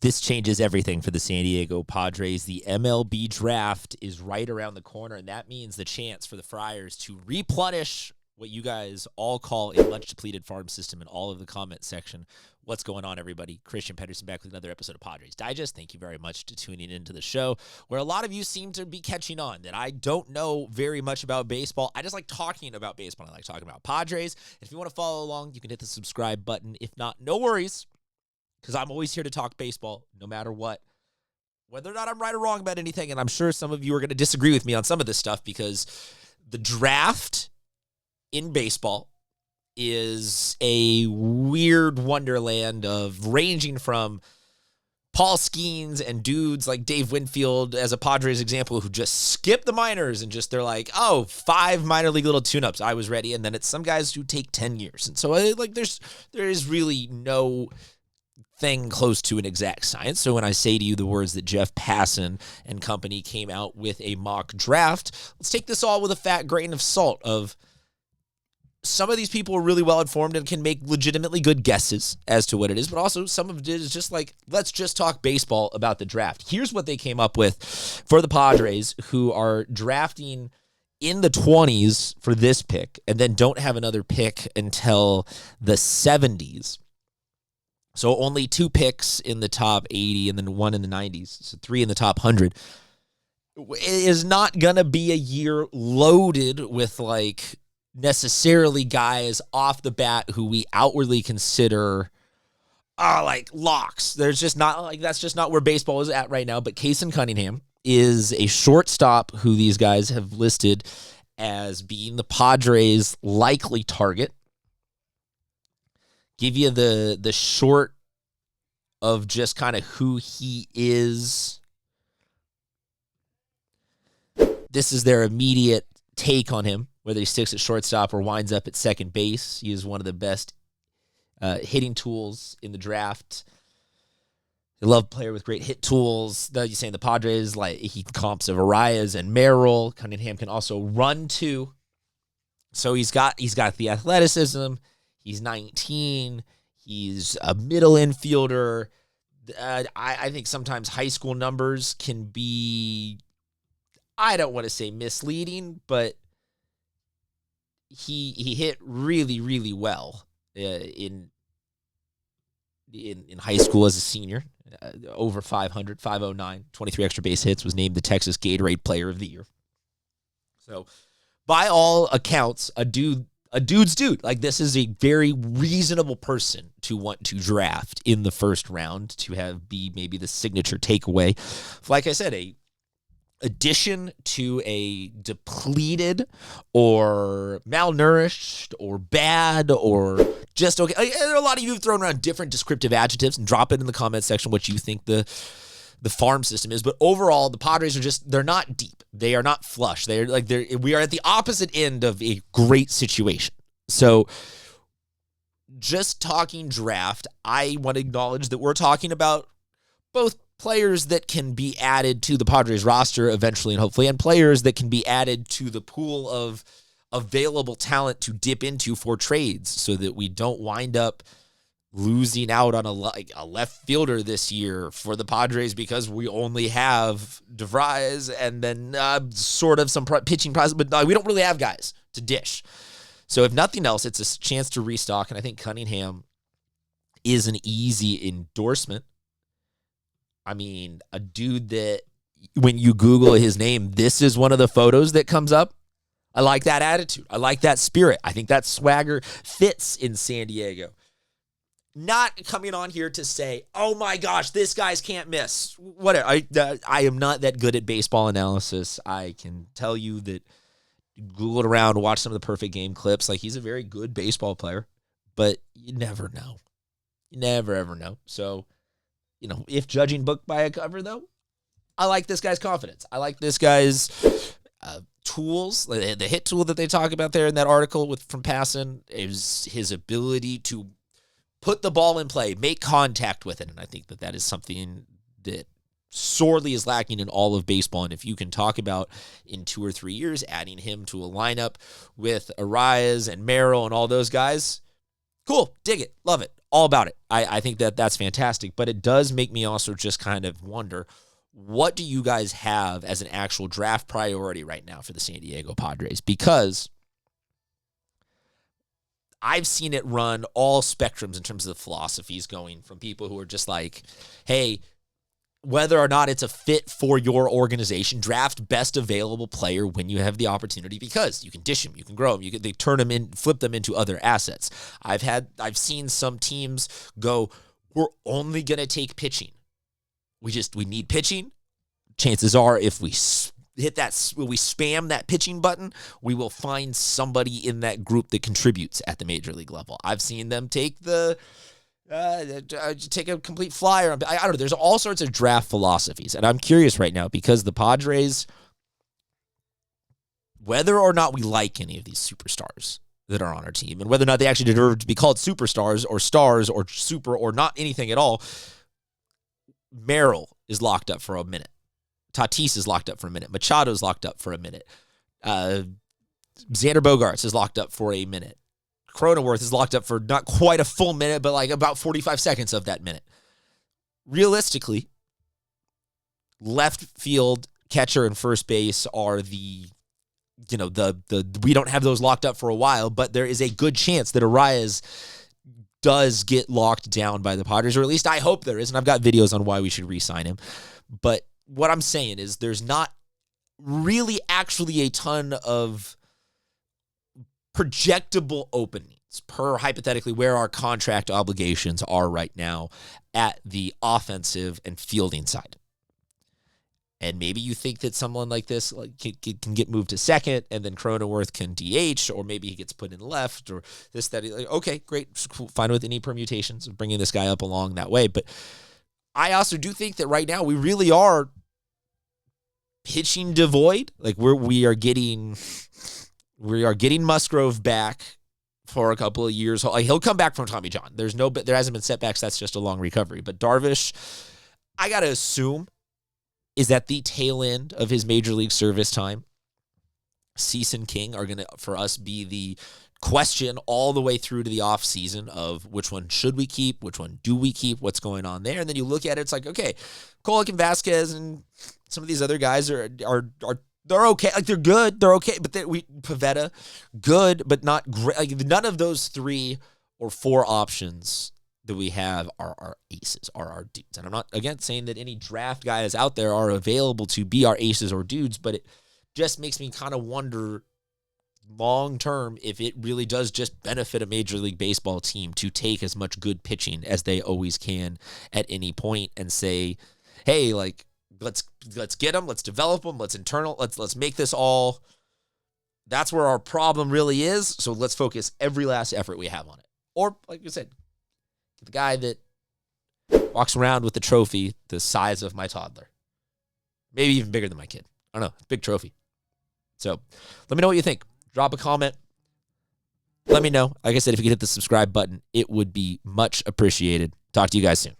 This changes everything for the San Diego Padres. The MLB draft is right around the corner, and that means the chance for the Friars to replenish what you guys all call a much-depleted farm system in all of the comment section. What's going on, everybody? Christian Pedersen back with another episode of Padres Digest. Thank you very much to tuning into the show, where a lot of you seem to be catching on that I don't know very much about baseball. I just like talking about baseball. I like talking about Padres. If you want to follow along, you can hit the subscribe button. If not, no worries, because I'm always here to talk baseball, no matter what. Whether or not I'm right or wrong about anything, and I'm sure some of you are going to disagree with me on some of this stuff, because the draft in baseball is a weird wonderland of ranging from Paul Skeens and dudes like Dave Winfield as a Padres example who just skip the minors and just they're like, oh, 5 minor league little tune-ups, I was ready. And then it's some guys who take 10 years. And so there is really no thing close to an exact science. So when I say to you the words that Jeff Passan and company came out with a mock draft, let's take this all with a fat grain of salt of some of these people are really well informed and can make legitimately good guesses as to what it is, but also some of it is just like, let's just talk baseball about the draft. Here's what they came up with for the Padres, who are drafting in the 20s for this pick and then don't have another pick until the 70s. So only 2 picks in the top 80 and then 1 in the 90s. So 3 in the top 100. It is not going to be a year loaded with like necessarily guys off the bat who we outwardly consider like locks. There's just not like, that's just not where baseball is at right now. But Kason Cunningham is a shortstop who these guys have listed as being the Padres' likely target. Give you the short of just kind of who he is. This is their immediate take on him, whether he sticks at shortstop or winds up at second base. He is one of the best hitting tools in the draft. They love a player with great hit tools. You're saying the Padres, like he comps of Arraez and Merrill. Cunningham can also run too. So he's got the athleticism. He's 19. He's a middle infielder. I think sometimes high school numbers can be, I don't want to say misleading, but he hit really, really well in high school as a senior. Over 500, 509, 23 extra base hits, was named the Texas Gatorade Player of the Year. So by all accounts, a dude's dude. Like, this is a very reasonable person to want to draft in the first round to be maybe the signature takeaway. Like I said, a addition to a depleted or malnourished or bad or just okay. There are a lot of you who've thrown around different descriptive adjectives, and drop it in the comments section what you think the farm system is. But overall, the Padres they're not deep. They are not flush. We are at the opposite end of a great situation. So just talking draft, I want to acknowledge that we're talking about both players that can be added to the Padres roster eventually and hopefully, and players that can be added to the pool of available talent to dip into for trades so that we don't wind up losing out on a left fielder this year for the Padres because we only have DeVries and then sort of some pitching process, but we don't really have guys to dish. So if nothing else, it's a chance to restock, and I think Cunningham is an easy endorsement. I mean, a dude that when you Google his name, this is one of the photos that comes up. I like that attitude. I like that spirit. I think that swagger fits in San Diego. Not coming on here to say, oh my gosh, this guy's can't miss. Whatever. I am not that good at baseball analysis. I can tell you that Google it around, watch some of the perfect game clips. Like, he's a very good baseball player, but you never know. You never, ever know. So, if judging book by a cover, though, I like this guy's confidence. I like this guy's tools. The hit tool that they talk about there in that article from Passan is his ability to put the ball in play, make contact with it. And I think that is something that sorely is lacking in all of baseball. And if you can talk about in 2 or 3 years adding him to a lineup with Arraez and Merrill and all those guys, Cool. Dig it. Love it. All about it. I think that that's fantastic. But it does make me also just kind of wonder, what do you guys have as an actual draft priority right now for the San Diego Padres? Because I've seen it run all spectrums in terms of the philosophies, going from people who are just like, hey, whether or not it's a fit for your organization, draft best available player when you have the opportunity, because you can dish them, you can grow them, they turn them in, flip them into other assets. I've seen some teams go, we're only going to take pitching. We need pitching. Chances are, if we we spam that pitching button, we will find somebody in that group that contributes at the major league level. I've seen them take take a complete flyer. I don't know. There's all sorts of draft philosophies, and I'm curious right now because the Padres, whether or not we like any of these superstars that are on our team, and whether or not they actually deserve to be called superstars or stars or super or not anything at all, Merrill is locked up for a minute. Tatis is locked up for a minute. Machado is locked up for a minute. Xander Bogaerts is locked up for a minute. Cronenworth is locked up for not quite a full minute, but like about 45 seconds of that minute. Realistically, left field, catcher, and first base are the we don't have those locked up for a while, but there is a good chance that Arraez does get locked down by the Padres, or at least I hope there is, and I've got videos on why we should re-sign him. But what I'm saying is there's not really actually a ton of projectable openings per hypothetically where our contract obligations are right now at the offensive and fielding side. And maybe you think that someone like this can get moved to second, and then Cronenworth can DH, or maybe he gets put in left, or this, that. Okay, great. Fine with any permutations of bringing this guy up along that way. But I also do think that right now we really are pitching devoid. Like we are getting Musgrove back for a couple of years. Like, he'll come back from Tommy John. There hasn't been setbacks. That's just a long recovery. But Darvish, I got to assume, is at the tail end of his major league service time. Cease and King are going to, for us, be the question all the way through to the offseason of which one should we keep, which one do we keep, what's going on there. And then you look at it, it's like, okay, Kolek and Vasquez and some of these other guys are they're okay. Like, they're good. They're okay. But Pivetta, good, but not great. Like, none of those 3 or 4 options that we have are our aces, are our dudes. And I'm not, again, saying that any draft guys out there are available to be our aces or dudes, but it just makes me kind of wonder long term if it really does just benefit a Major League Baseball team to take as much good pitching as they always can at any point and say, hey, like, let's get them, let's develop them, let's make this all. That's where our problem really is. So let's focus every last effort we have on it. Or, like you said, the guy that walks around with the trophy the size of my toddler. Maybe even bigger than my kid. I don't know. Big trophy. So let me know what you think. Drop a comment. Let me know. Like I said, if you could hit the subscribe button, it would be much appreciated. Talk to you guys soon.